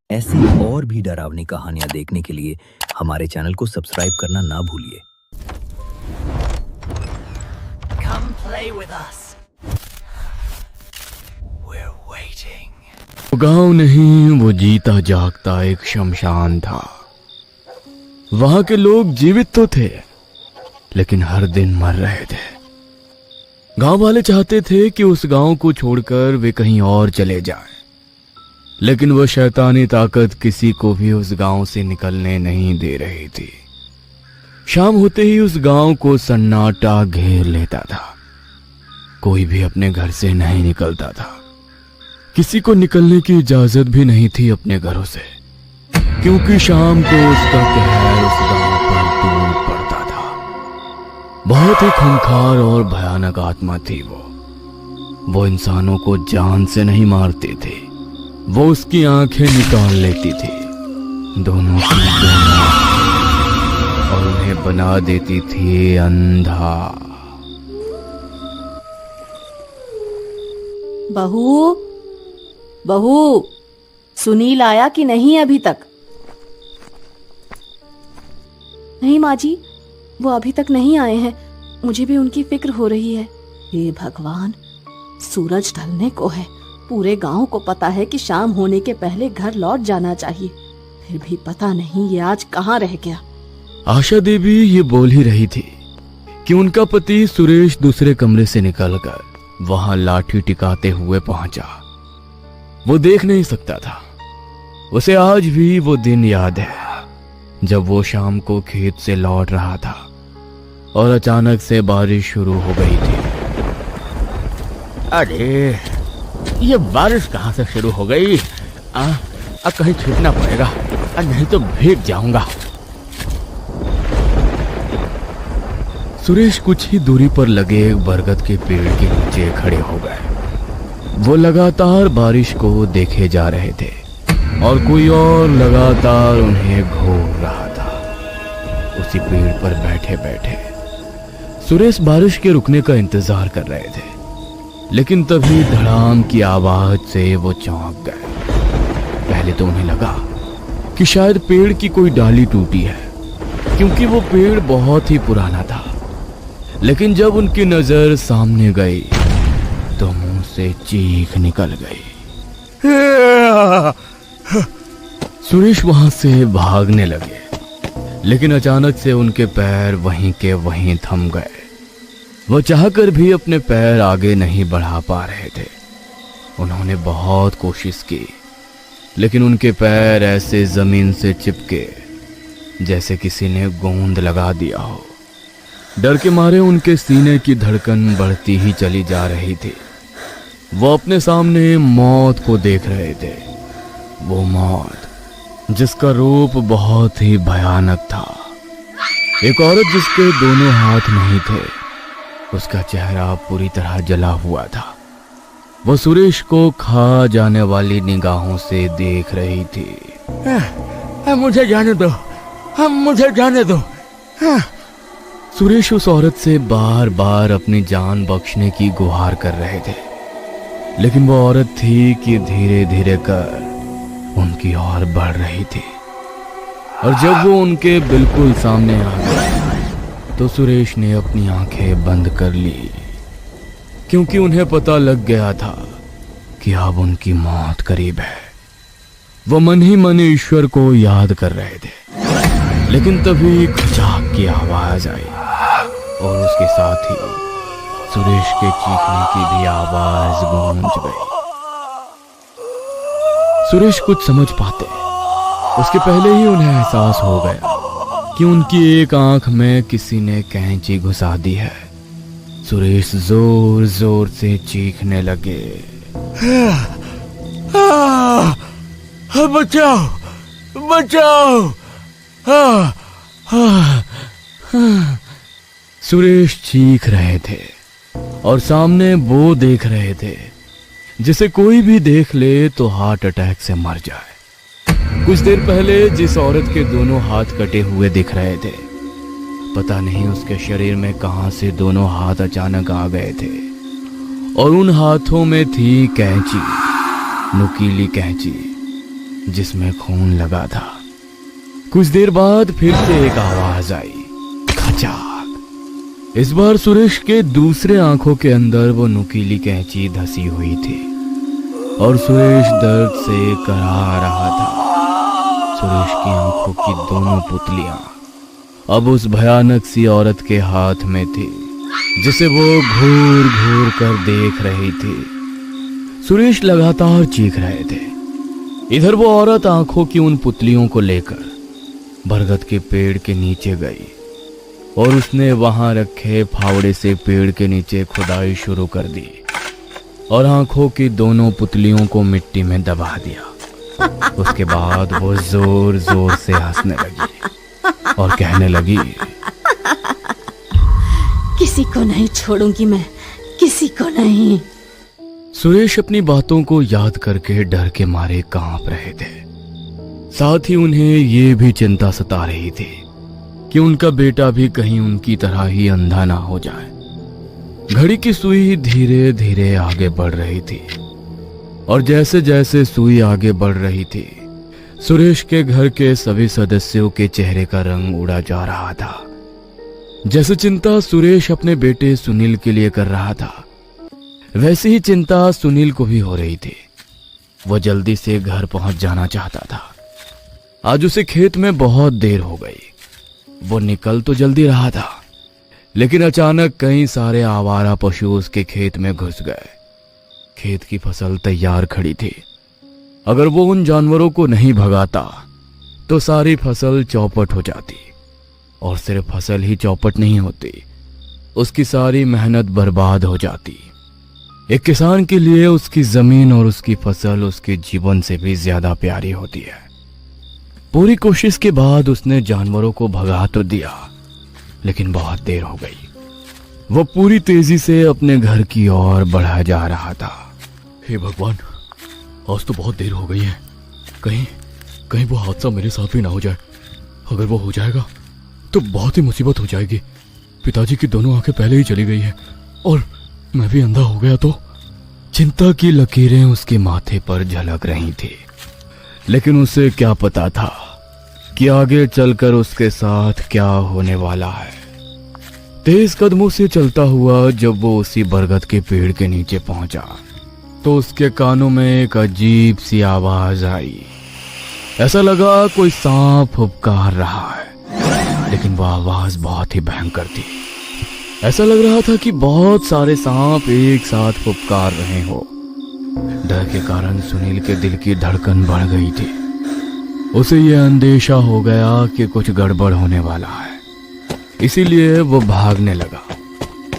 ऐसी और भी डरावनी कहानियां देखने के लिए हमारे चैनल को सब्सक्राइब करना ना भूलिए। Come play with us. We're waiting. गांव नहीं, वो जीता जागता एक शमशान था। वहां के लोग जीवित तो थे, लेकिन हर दिन मर रहे थे। गांव वाले चाहते थे कि उस गांव को छोड़कर वे कहीं और चले जाएं, लेकिन वह शैतानी ताकत किसी को भी उस गांव से निकलने नहीं दे रही थी। शाम होते ही उस गांव को सन्नाटा घेर लेता था। कोई भी अपने घर से नहीं निकलता था। किसी को निकलने की इजाजत भी नहीं थी अपने घरों से, क्योंकि शाम को उसका कहर उस गांव पर टूट पड़ता था। बहुत ही खूंखार और भयानक आत्मा थी वो इंसानों को जान से नहीं मारती थी, वो उसकी आंखें निकाल लेती थी, दोनों की दोनों, और उन्हें बना देती थी अंधा। बहू, बहू, सुनील आया कि नहीं अभी तक? नहीं माँ जी, वो अभी तक नहीं आए हैं। मुझे भी उनकी फिक्र हो रही है। हे भगवान, सूरज ढलने को है। पूरे गांव को पता है कि शाम होने के पहले घर लौट जाना चाहिए, फिर भी पता नहीं ये आज कहाँ रह गया। आशा देवी ये बोल ही रही थी कि उनका पति सुरेश दूसरे कमरे से निकलकर वहां लाठी टिकाते हुए पहुंचा। वो देख नहीं सकता था। उसे आज भी वो दिन याद है जब वो शाम को खेत से लौट रहा था और अचानक से बारिश शुरू हो गई थी। अरे ये बारिश कहाँ से शुरू हो गई? कहीं छूटना पड़ेगा, नहीं तो भीग जाऊंगा। सुरेश कुछ ही दूरी पर लगे एक बरगद के पेड़ के नीचे खड़े हो गए। वो लगातार बारिश को देखे जा रहे थे और कोई और लगातार उन्हें घूर रहा था। उसी पेड़ पर बैठे बैठे सुरेश बारिश के रुकने का इंतजार कर रहे थे, लेकिन तभी धड़ाम की आवाज से वो चौंक गए। पहले तो उन्हें लगा कि शायद पेड़ की कोई डाली टूटी है, क्योंकि वो पेड़ बहुत ही पुराना था। लेकिन जब उनकी नजर सामने गई तो मुंह से चीख निकल गई। सुरेश वहां से भागने लगे, लेकिन अचानक से उनके पैर वहीं के वहीं थम गए। वो चाहकर भी अपने पैर आगे नहीं बढ़ा पा रहे थे। उन्होंने बहुत कोशिश की, लेकिन उनके पैर ऐसे जमीन से चिपके जैसे किसी ने गोंद लगा दिया हो। डर के मारे उनके सीने की धड़कन बढ़ती ही चली जा रही थी। वो अपने सामने मौत को देख रहे थे। वो मौत जिसका रूप बहुत ही भयानक था। एक औरत जिसके दोनों हाथ नहीं थे, उसका चेहरा पूरी तरह जला हुआ था। वो सुरेश को खा जाने वाली निगाहों से देख रही थी। मुझे जाने दो, मुझे जाने दो। सुरेश उस औरत से बार बार अपनी जान बख्शने की गुहार कर रहे थे, लेकिन वो औरत थी कि धीरे धीरे कर उनकी ओर बढ़ रही थी। और जब वो उनके बिल्कुल सामने आ गई तो सुरेश ने अपनी आंखें बंद कर ली, क्योंकि उन्हें पता लग गया था कि अब उनकी मौत करीब है। वो मन ही मन ईश्वर को याद कर रहे थे, लेकिन तभी खचाक की आवाज आई और उसके साथ ही सुरेश के चीखने की भी आवाज गूंज गई। सुरेश कुछ समझ पाते उसके पहले ही उन्हें एहसास हो गया कि उनकी एक आंख में किसी ने कैंची घुसा दी है। सुरेश जोर जोर से चीखने लगे, बचाओ, बचाओ। सुरेश चीख रहे थे और सामने वो देख रहे थे जिसे कोई भी देख ले तो हार्ट अटैक से मर जाए। कुछ देर पहले जिस औरत के दोनों हाथ कटे हुए दिख रहे थे, पता नहीं उसके शरीर में कहां से दोनों हाथ अचानक आ गए थे और उन हाथों में थी कैंची, नुकीली कैंची। जिसमें खून लगा था। कुछ देर बाद फिर से एक आवाज आई, खचाक। इस बार सुरेश के दूसरे आंखों के अंदर वो नुकीली कैंची धसी हुई थी और सुरेश दर्द से कराह रहा था। सुरेश की आंखों की दोनों पुतलियां अब उस भयानक सी औरत के हाथ में थी जिसे वो घूर घूर कर देख रही थी। सुरेश लगातार चीख रहे थे। इधर वो औरत आंखों की उन पुतलियों को लेकर बरगद के पेड़ के नीचे गई और उसने वहां रखे फावड़े से पेड़ के नीचे खुदाई शुरू कर दी और आंखों की दोनों पुतलियों को मिट्टी में दबा दिया। उसके बाद वो जोर जोर से हंसने लगी और कहने लगी, किसी को नहीं छोड़ूंगी मैं, किसी को नहीं। सुरेश अपनी बातों को याद करके डर के मारे कांप रहे थे। साथ ही उन्हें ये भी चिंता सता रही थी कि उनका बेटा भी कहीं उनकी तरह ही अंधा ना हो जाए। घड़ी की सुई धीरे धीरे आगे बढ़ रही थी और जैसे जैसे सुई आगे बढ़ रही थी, सुरेश के घर के सभी सदस्यों के चेहरे का रंग उड़ा जा रहा था। जैसे चिंता सुरेश अपने बेटे सुनील के लिए कर रहा था, वैसी ही चिंता सुनील को भी हो रही थी। वो जल्दी से घर पहुंच जाना चाहता था। आज उसे खेत में बहुत देर हो गई। वो निकल तो जल्दी रहा था, लेकिन अचानक कई सारे आवारा पशु उसके खेत में घुस गए। खेत की फसल तैयार खड़ी थी। अगर वो उन जानवरों को नहीं भगाता तो सारी फसल चौपट हो जाती, और सिर्फ फसल ही चौपट नहीं होती, उसकी सारी मेहनत बर्बाद हो जाती। एक किसान के लिए उसकी जमीन और उसकी फसल उसके जीवन से भी ज्यादा प्यारी होती है। पूरी कोशिश के बाद उसने जानवरों को भगा तो दिया, लेकिन बहुत देर हो गई। वो पूरी तेजी से अपने घर की ओर बढ़ा जा रहा था। हे भगवान, आज तो बहुत देर हो गई है। कहीं वो हादसा मेरे साथ भी ना हो जाए। अगर वो हो जाएगा तो बहुत ही मुसीबत हो जाएगी। पिताजी की दोनों आंखें पहले ही चली गई है और मैं भी अंधा हो गया तो। चिंता की लकीरें उसके माथे पर झलक रही थी, लेकिन उसे क्या पता था कि आगे चलकर उसके साथ क्या होने वाला है। तेज कदमों से चलता हुआ जब वो उसी बरगद के पेड़ के नीचे पहुंचा तो उसके कानों में एक अजीब सी आवाज आई। ऐसा लगा कोई सांप फुफकार रहा है, लेकिन वो आवाज बहुत ही भयंकर थी। ऐसा लग रहा था कि बहुत सारे सांप एक साथ फुफकार रहे हो। डर के कारण सुनील के दिल की धड़कन बढ़ गई थी। उसे यह अंदेशा हो गया कि कुछ गड़बड़ होने वाला है, इसीलिए वो भागने लगा।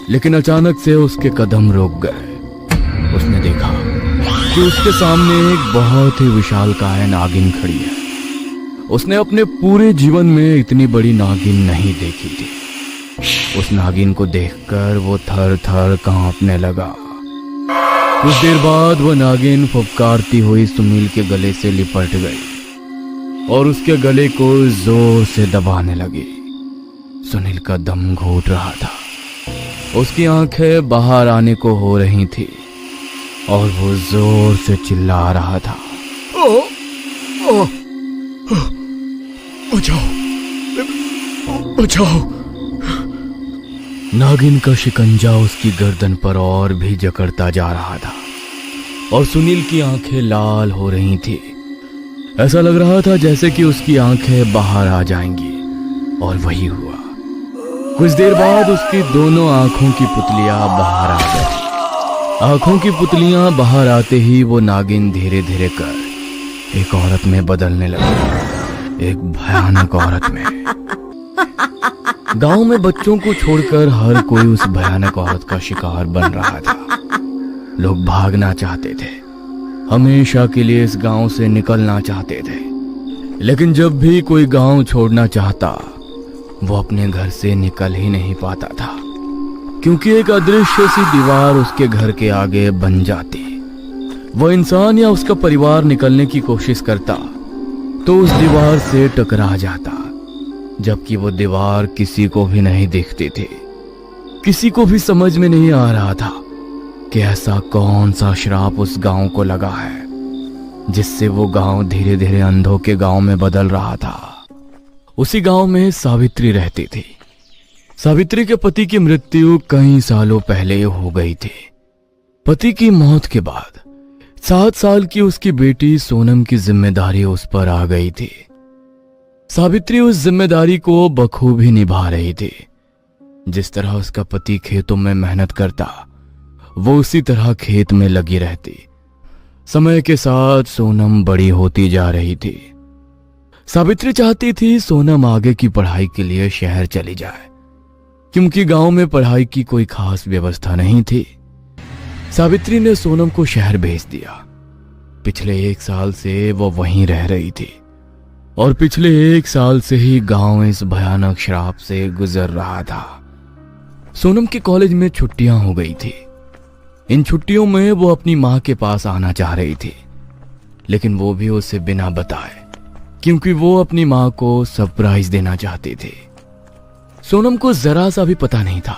लेकिन अचानक से उसके कदम रुक गए। उसने देखा कि उसके सामने एक बहुत ही विशालकाय नागिन खड़ी है। उसने अपने पूरे जीवन में इतनी बड़ी नागिन नहीं देखी थी। उस नागिन को देखकर वो थर थर कांपने लगा। कुछ देर बाद वो नागिन फुफकारती हुई सुनील के गले से लिपट गई और उसके गले को जोर से दबाने लगी। सुनील का दम घोट रहा था। उसकी आंखें बाहर आने को हो रही थी और वो जोर से चिल्ला रहा था, बचाओ, बचाओ। नागिन का शिकंजा उसकी गर्दन पर और भी जकड़ता जा रहा था और सुनील की आंखें लाल हो रही थी। ऐसा लग रहा था जैसे कि उसकी आंखें बाहर आ जाएंगी, और वही हुआ। कुछ देर बाद उसकी दोनों आंखों की पुतलियां बाहर आ गई। आंखों की पुतलियां बाहर आते ही वो नागिन धीरे धीरे कर एक औरत में बदलने लगी, एक भयानक औरत में। गांव में बच्चों को छोड़कर हर कोई उस भयानक औरत का शिकार बन रहा था। लोग भागना चाहते थे, हमेशा के लिए इस गांव से निकलना चाहते थे, लेकिन जब भी कोई गांव छोड़ना चाहता वो अपने घर से निकल ही नहीं पाता था, क्योंकि एक अदृश्य सी दीवार उसके घर के आगे बन जाती। वो इंसान या उसका परिवार निकलने की कोशिश करता तो उस दीवार से टकरा जाता, जबकि वो दीवार किसी को भी नहीं दिखती थी। किसी को भी समझ में नहीं आ रहा था कि ऐसा कौन सा श्राप उस गांव को लगा है। जिससे वो गांव धीरे धीरे अंधों के गांव में बदल रहा था। उसी गांव में सावित्री रहती थी। सावित्री के पति की मृत्यु कई सालों पहले हो गई थी। पति की मौत के बाद 7 साल की उसकी बेटी सोनम की जिम्मेदारी उस पर आ गई थी। सावित्री उस जिम्मेदारी को बखूबी निभा रही थी। जिस तरह उसका पति खेतों में मेहनत करता, वो उसी तरह खेत में लगी रहती। समय के साथ सोनम बड़ी होती जा रही थी। सावित्री चाहती थी सोनम आगे की पढ़ाई के लिए शहर चली जाए, क्योंकि गांव में पढ़ाई की कोई खास व्यवस्था नहीं थी। सावित्री ने सोनम को शहर भेज दिया। पिछले 1 साल से वो वहीं रह रही थी और पिछले 1 साल से ही गांव इस भयानक श्राप से गुजर रहा था। सोनम के कॉलेज में छुट्टियां हो गई थी। इन छुट्टियों में वो अपनी मां के पास आना चाह रही थी, लेकिन वो भी उसे बिना बताए, क्योंकि वो अपनी मां को सरप्राइज देना चाहती थी। सोनम को जरा सा भी पता नहीं था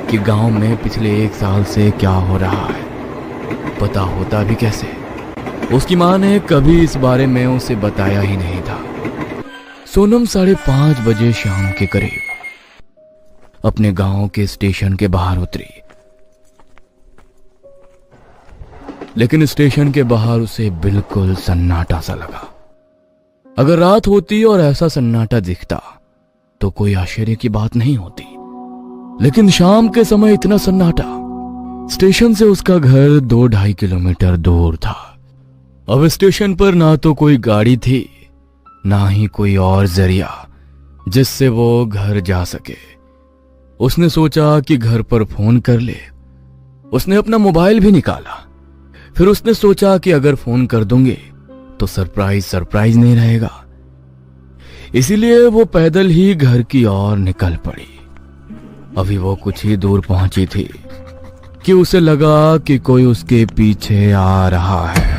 कि गांव में पिछले 1 साल से क्या हो रहा है। पता होता भी कैसे? उसकी मां ने कभी इस बारे में उसे बताया ही नहीं था। सोनम 5:30 बजे शाम के करीब अपने गांव के स्टेशन के बाहर उतरी, लेकिन स्टेशन के बाहर उसे बिल्कुल सन्नाटा सा लगा। अगर रात होती और ऐसा सन्नाटा दिखता तो कोई आश्चर्य की बात नहीं होती, लेकिन शाम के समय इतना सन्नाटा। स्टेशन से उसका घर 2-2.5 किलोमीटर दूर था। अब स्टेशन पर ना तो कोई गाड़ी थी, ना ही कोई और जरिया जिससे वो घर जा सके। उसने सोचा कि घर पर फोन कर ले। उसने अपना मोबाइल भी निकाला। फिर उसने सोचा कि अगर फोन कर दूंगे तो सरप्राइज नहीं रहेगा। इसीलिए वो पैदल ही घर की ओर निकल पड़ी। अभी वो कुछ ही दूर पहुंची थी कि उसे लगा कि कोई उसके पीछे आ रहा है।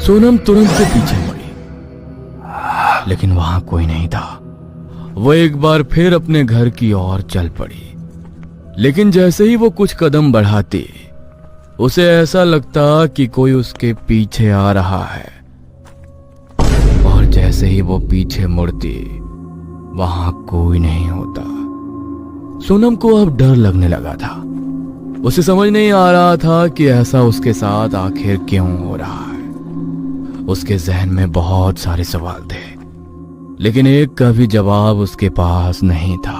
सोनम तुरंत से पीछे मुड़ी, लेकिन वहां कोई नहीं था। वो एक बार फिर अपने घर की ओर चल पड़ी, लेकिन जैसे ही वो कुछ कदम बढ़ाती, उसे ऐसा लगता कि कोई उसके पीछे आ रहा है। और जैसे ही वो पीछे मुड़ती, वहां कोई नहीं होता। सोनम को अब डर लगने लगा था। उसे समझ नहीं आ रहा था कि ऐसा उसके साथ आखिर क्यों हो रहा है। उसके जहन में बहुत सारे सवाल थे, लेकिन एक का भी जवाब उसके पास नहीं था।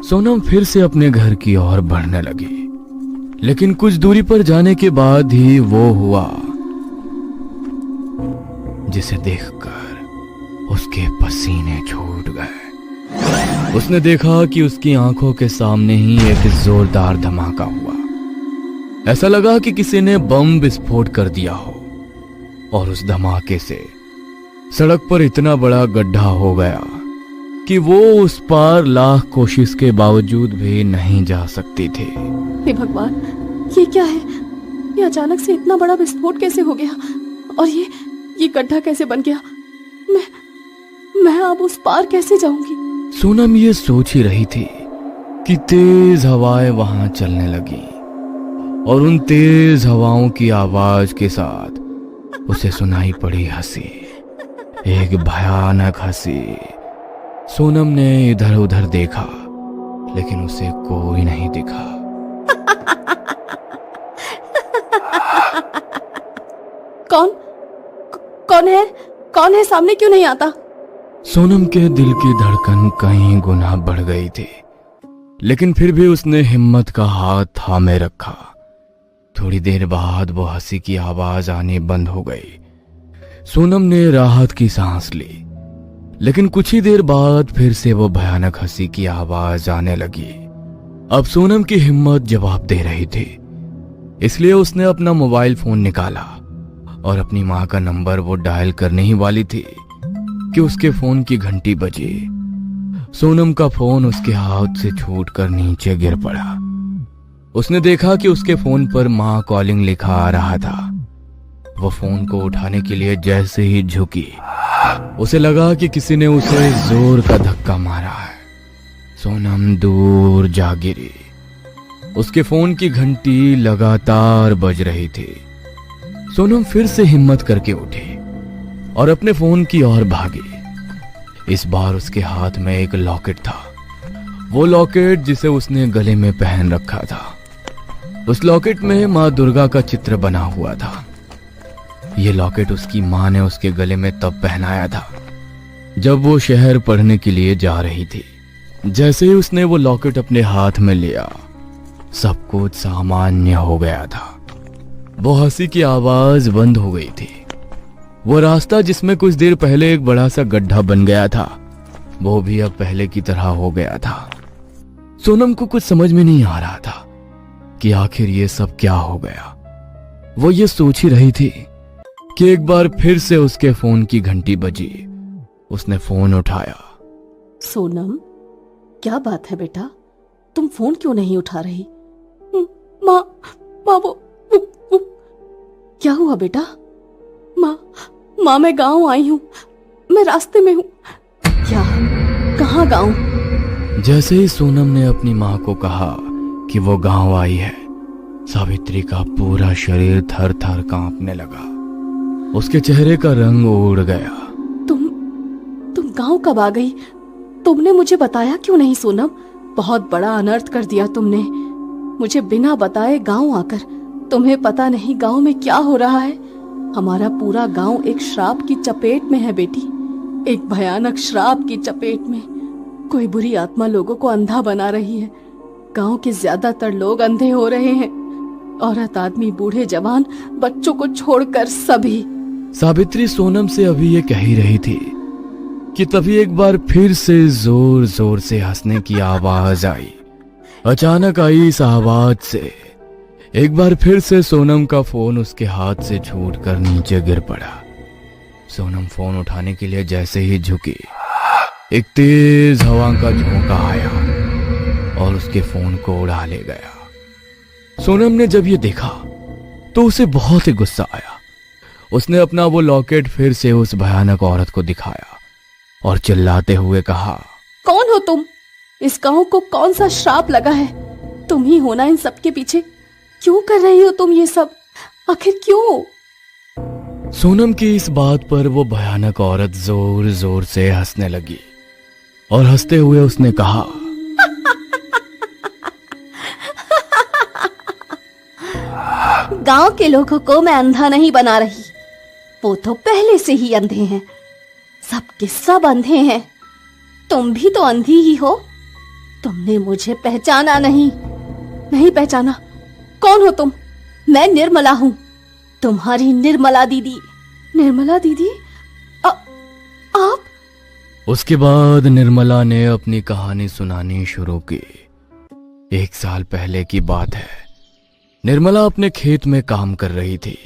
सोनम फिर से अपने घर की ओर बढ़ने लगी, लेकिन कुछ दूरी पर जाने के बाद ही वो हुआ जिसे देखकर उसके पसीने छूट गए। उसने देखा कि उसकी आंखों के सामने ही एक जोरदार धमाका हुआ। ऐसा लगा कि किसी ने बम विस्फोट कर दिया हो, और उस धमाके से सड़क पर इतना बड़ा गड्ढा हो गया कि वो उस पार लाख कोशिश के बावजूद भी नहीं जा सकती थी। हे भगवान, ये क्या है? ये अचानक से इतना बड़ा विस्फोट कैसे हो गया? और ये गड्ढा कैसे बन गया? मैं अब उस पार कैसे जाऊंगी? सोनम ये सोच ही रही थी कि तेज हवाएं वहां चलने लगी, और उन तेज हवाओं की आवाज के साथ उसे सुनाई पड़ी हंसी, एक भयानक हंसी। सोनम ने इधर उधर देखा, लेकिन उसे कोई नहीं दिखा। कौन है? सामने क्यों नहीं आता? सोनम के दिल की धड़कन कई गुना बढ़ गई थी, लेकिन फिर भी उसने हिम्मत का हाथ थामे रखा। थोड़ी देर बाद वो हंसी की आवाज आनी बंद हो गई। सोनम ने राहत की सांस ली, लेकिन कुछ ही देर बाद फिर से वो भयानक हंसी की आवाज आने लगी। अब सोनम की हिम्मत जवाब दे रही थी, इसलिए उसने अपना मोबाइल फोन निकाला और अपनी मां का नंबर वो डायल करने ही वाली थी कि उसके फोन की घंटी बजी। सोनम का फोन उसके हाथ से छूटकर नीचे गिर पड़ा। उसने देखा कि उसके फोन पर मां कॉलिंग लिखा आ रहा था। वो फोन को उठाने के लिए जैसे ही झुकी, उसे लगा कि किसी ने उसे जोर का धक्का मारा है। सोनम दूर जा गिरी। उसके फोन की घंटी लगातार बज रही थी। सोनम फिर से हिम्मत करके उठी और अपने फोन की ओर भागी। इस बार उसके हाथ में एक लॉकेट था, वो लॉकेट जिसे उसने गले में पहन रखा था। उस लॉकेट में माँ दुर्गा का चित्र बना हुआ था। ये लॉकेट उसकी माँ ने उसके गले में तब पहनाया था जब वो शहर पढ़ने के लिए जा रही थी। जैसे ही उसने वो लॉकेट अपने हाथ में लिया, सब कुछ सामान्य हो गया था। वो हंसी की आवाज बंद हो गई थी। वो रास्ता जिसमें कुछ देर पहले एक बड़ा सा गड्ढा बन गया था, वो भी अब पहले की तरह हो गया था। सोनम को कुछ समझ में नहीं आ रहा था कि आखिर ये सब क्या हो गया। वो ये सोच ही रही थी कि एक बार फिर से उसके फोन की घंटी बजी। उसने फोन उठाया। सोनम, क्या बात है बेटा, तुम फोन क्यों नहीं उठा रही? माँ, वो क्या हुआ बेटा? माँ, मैं गांव आई हूँ, मैं रास्ते में हूँ। क्या? कहाँ गांव? जैसे ही सोनम ने अपनी माँ को कहा कि वो गांव आई है, सावित्री का पूरा शरीर थर थर कांपने लगा। उसके चेहरे का रंग उड़ गया। तुम गांव कब आ गई? तुमने मुझे बताया क्यों नहीं सोनम? बहुत बड़ा अनर्थ कर दिया तुमने। मुझे बिना बताए गांव आकर। तुम्हें पता नहीं गांव में क्या हो रहा है। हमारा पूरा गांव एक श्राप की चपेट में है बेटी, एक भयानक श्राप की चपेट में। कोई बुरी आत्मा लोगों को अंधा बना रही है। गांव के ज्यादातर लोग अंधे हो रहे हैं। औरत, आदमी, बूढ़े, जवान, बच्चों को छोड़कर सभी। सावित्री सोनम से अभी ये कह ही रही थी कि तभी एक बार फिर से जोर जोर से हंसने की आवाज आई। अचानक आई इस आवाज से एक बार फिर से सोनम का फोन उसके हाथ से छूटकर नीचे गिर पड़ा। सोनम फोन उठाने के लिए जैसे ही झुकी, एक तेज हवा का झोंका आया और उसके फोन को उड़ा ले गया। सोनम ने जब ये देखा तो उसे बहुत ही गुस्सा आया। उसने अपना वो लॉकेट फिर से उस भयानक औरत को दिखाया और चिल्लाते हुए कहा, कौन हो तुम? इस गांव को कौन सा श्राप लगा है? तुम ही हो ना इन सब के पीछे? क्यों कर रही हो तुम ये सब? आखिर क्यों? सोनम की इस बात पर वो भयानक औरत जोर जोर से हंसने लगी और हंसते हुए उसने कहा, गांव के लोगों को मैं अंधा नहीं बना रही, वो तो पहले से ही अंधे हैं। सब के सब अंधे हैं। तुम भी तो अंधी ही हो। तुमने मुझे पहचाना नहीं पहचाना? कौन हो तुम? मैं निर्मला हूं, तुम्हारी निर्मला दीदी। निर्मला दीदी? आप? उसके बाद निर्मला ने अपनी कहानी सुनानी शुरू की। 1 साल पहले की बात है। निर्मला अपने खेत में काम कर रही थी।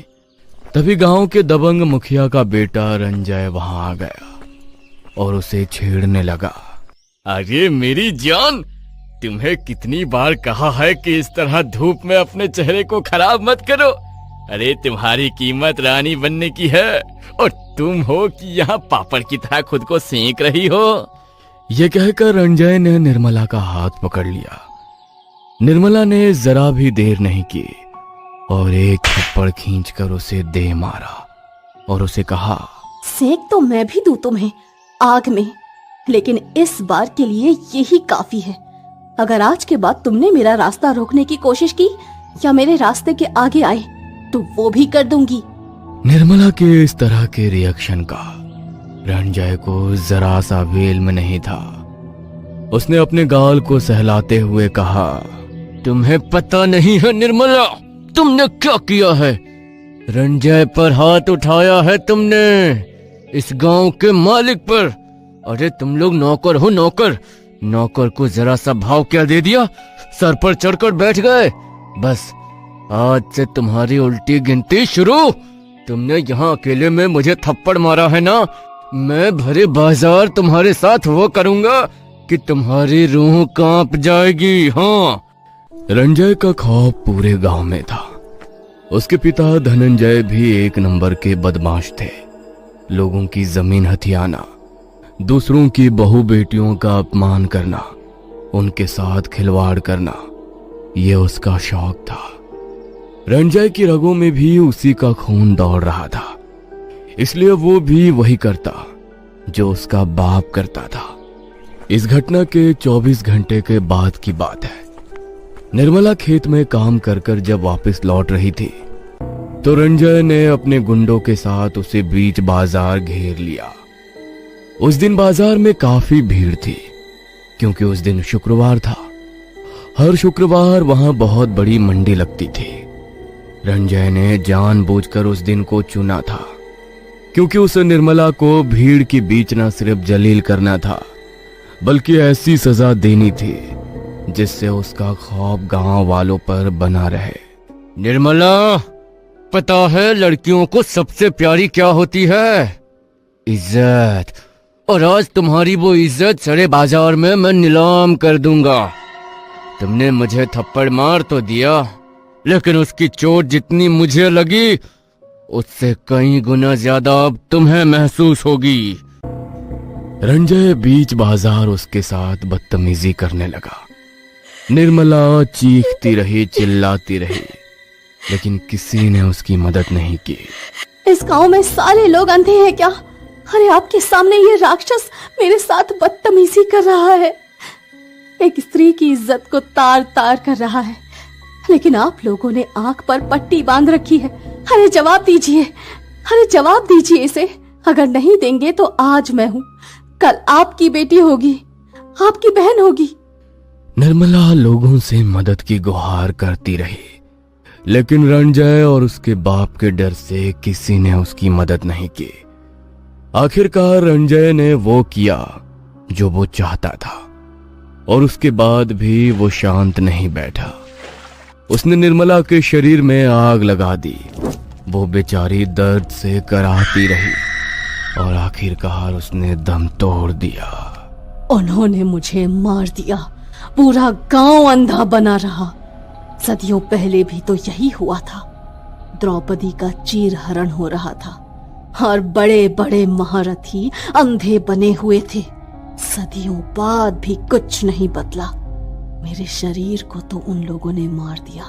तभी गांव के दबंग मुखिया का बेटा रंजय वहां आ गया और उसे छेड़ने लगा। अरे मेरी जान, तुम्हें कितनी बार कहा है कि इस तरह धूप में अपने चेहरे को खराब मत करो। अरे तुम्हारी कीमत रानी बनने की है और तुम हो कि यहाँ पापड़ की तरह खुद को सेंक रही हो। ये कहकर रंजय ने निर्मला का हाथ पकड़ लिया। निर्मला ने जरा भी देर नहीं की और एक थप्पड़ खींचकर उसे दे मारा और उसे कहा, सेक तो मैं भी दूं तुम्हें आग में, लेकिन इस बार के लिए यही काफी है। अगर आज के बाद तुमने मेरा रास्ता रोकने की कोशिश की या मेरे रास्ते के आगे आए तो वो भी कर दूंगी। निर्मला के इस तरह के रिएक्शन का रंजय को जरा सा भी इल्म नहीं था। उसने अपने गाल को सहलाते हुए कहा, तुम्हें पता नहीं है निर्मला, तुमने क्या किया है? रंजय पर हाथ उठाया है तुमने, इस गांव के मालिक पर। अरे तुम लोग नौकर हो, नौकर को जरा सा भाव क्या दे दिया, सर पर चढ़कर बैठ गए। बस आज से तुम्हारी उल्टी गिनती शुरू। तुमने यहाँ अकेले में मुझे थप्पड़ मारा है ना, मैं भरे बाजार तुम्हारे साथ वो करूंगा कि तुम्हारी रूह कांप जाएगी। हाँ। रंजय का खौफ पूरे गांव में था। उसके पिता धनंजय भी एक नंबर के बदमाश थे। लोगों की जमीन हथियाना, दूसरों की बहू बेटियों का अपमान करना, उनके साथ खिलवाड़ करना, ये उसका शौक था। रंजय की रगों में भी उसी का खून दौड़ रहा था, इसलिए वो भी वही करता जो उसका बाप करता था। इस घटना के 24 घंटे के बाद की बात है। निर्मला खेत में काम कर कर जब वापस लौट रही थी तो रंजय ने अपने गुंडों के साथ उसे बीच बाजार घेर लिया। उस दिन बाजार में काफी भीड़ थी क्योंकि उस दिन शुक्रवार था। हर शुक्रवार वहां बहुत बड़ी मंडी लगती थी। रंजय ने जानबूझकर उस दिन को चुना था क्योंकि उसे निर्मला को भीड़ के बीच न सिर्फ जलील करना था बल्कि ऐसी सजा देनी थी जिससे उसका खौफ गांव वालों पर बना रहे। निर्मला, पता है लड़कियों को सबसे प्यारी क्या होती है? इज्जत। और आज तुम्हारी वो इज्जत सारे बाजार में मैं नीलाम कर दूंगा। तुमने मुझे थप्पड़ मार तो दिया, लेकिन उसकी चोट जितनी मुझे लगी उससे कई गुना ज्यादा अब तुम्हें महसूस होगी। रंजय बीच बाजार उसके साथ बदतमीजी करने लगा। निर्मला चीखती रही, चिल्लाती रही, लेकिन किसी ने उसकी मदद नहीं की। इस गांव में सारे लोग अंधे हैं क्या? अरे आपके सामने ये राक्षस मेरे साथ बदतमीजी कर रहा है, एक स्त्री की इज्जत को तार तार कर रहा है, लेकिन आप लोगों ने आंख पर पट्टी बांध रखी है। अरे जवाब दीजिए, अरे जवाब दीजिए इसे। अगर नहीं देंगे तो आज मैं हूँ, कल आपकी बेटी होगी, आपकी बहन होगी। निर्मला लोगों से मदद की गुहार करती रही, लेकिन रंजय और उसके बाप के डर से किसी ने उसकी मदद नहीं की। आखिरकार रंजय ने वो किया जो वो चाहता था और उसके बाद भी वो शांत नहीं बैठा। उसने निर्मला के शरीर में आग लगा दी। वो बेचारी दर्द से कराहती रही और आखिरकार उसने दम तोड़ दिया। उन्होंने मुझे मार दिया, पूरा गांव अंधा बना रहा। सदियों पहले भी तो यही हुआ था। द्रौपदी का चीरहरण हो रहा था और बड़े बड़े महारथी अंधे बने हुए थे। सदियों बाद भी कुछ नहीं बदला। मेरे शरीर को तो उन लोगों ने मार दिया,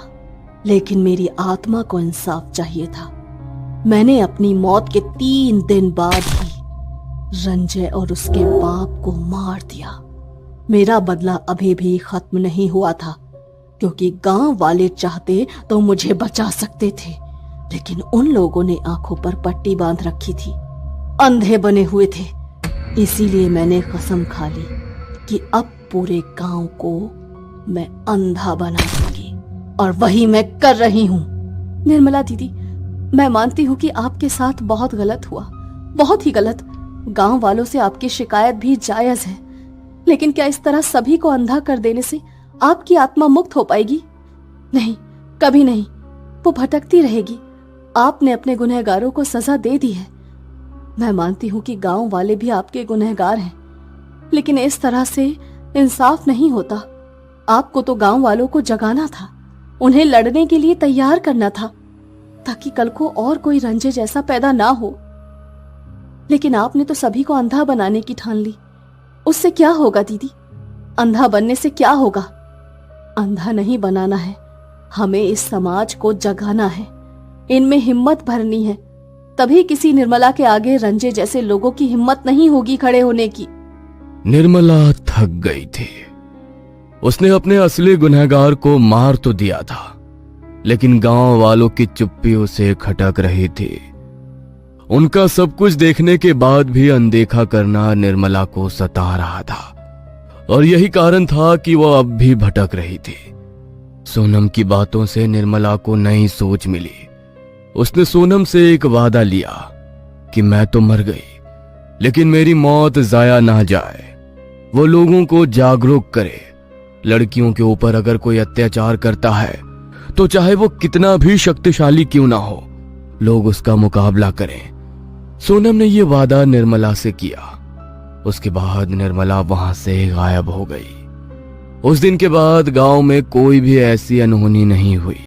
लेकिन मेरी आत्मा को इंसाफ चाहिए था। मैंने अपनी मौत के 3 दिन बाद ही रंजय और उसके बाप को मार दिया। मेरा बदला अभी भी खत्म नहीं हुआ था, क्योंकि गांव वाले चाहते तो मुझे बचा सकते थे, लेकिन उन लोगों ने आंखों पर पट्टी बांध रखी थी, अंधे बने हुए थे। इसीलिए मैंने कसम खा ली कि अब पूरे गांव को मैं अंधा बना दूंगी, और वही मैं कर रही हूँ। निर्मला दीदी, मैं मानती हूँ कि आपके साथ बहुत गलत हुआ, बहुत ही गलत। गांव वालों से आपकी शिकायत भी जायज है, लेकिन क्या इस तरह सभी को अंधा कर देने से आपकी आत्मा मुक्त हो पाएगी? नहीं, कभी नहीं। वो भटकती रहेगी। आपने अपने गुनहगारों को सजा दे दी है। मैं मानती हूँ कि गांव वाले भी आपके गुनहगार हैं, लेकिन इस तरह से इंसाफ नहीं होता। आपको तो गांव वालों को जगाना था, उन्हें लड़ने के लिए तैयार करना था, ताकि कल को और कोई रंजय जैसा पैदा ना हो। लेकिन आपने तो सभी को अंधा बनाने की ठान ली। उससे क्या होगा दीदी? अंधा बनने से क्या होगा? अंधा नहीं बनाना है, हमें इस समाज को जगाना है, इनमें हिम्मत भरनी है। तभी किसी निर्मला के आगे रंजय जैसे लोगों की हिम्मत नहीं होगी खड़े होने की। निर्मला थक गई थी। उसने अपने असली गुनहगार को मार तो दिया था, लेकिन गांव वालों की चुप्पी उसे खटक रही थी। उनका सब कुछ देखने के बाद भी अनदेखा करना निर्मला को सता रहा था, और यही कारण था कि वह अब भी भटक रही थी। सोनम की बातों से निर्मला को नई सोच मिली। उसने सोनम से एक वादा लिया कि मैं तो मर गई, लेकिन मेरी मौत जाया ना जाए। वो लोगों को जागरूक करे। लड़कियों के ऊपर अगर कोई अत्याचार करता है तो चाहे वो कितना भी शक्तिशाली क्यों ना हो, लोग उसका मुकाबला करें। सोनम ने यह वादा निर्मला से किया। उसके बाद निर्मला वहां से गायब हो गई। उस दिन के बाद गांव में कोई भी ऐसी अनहोनी नहीं हुई।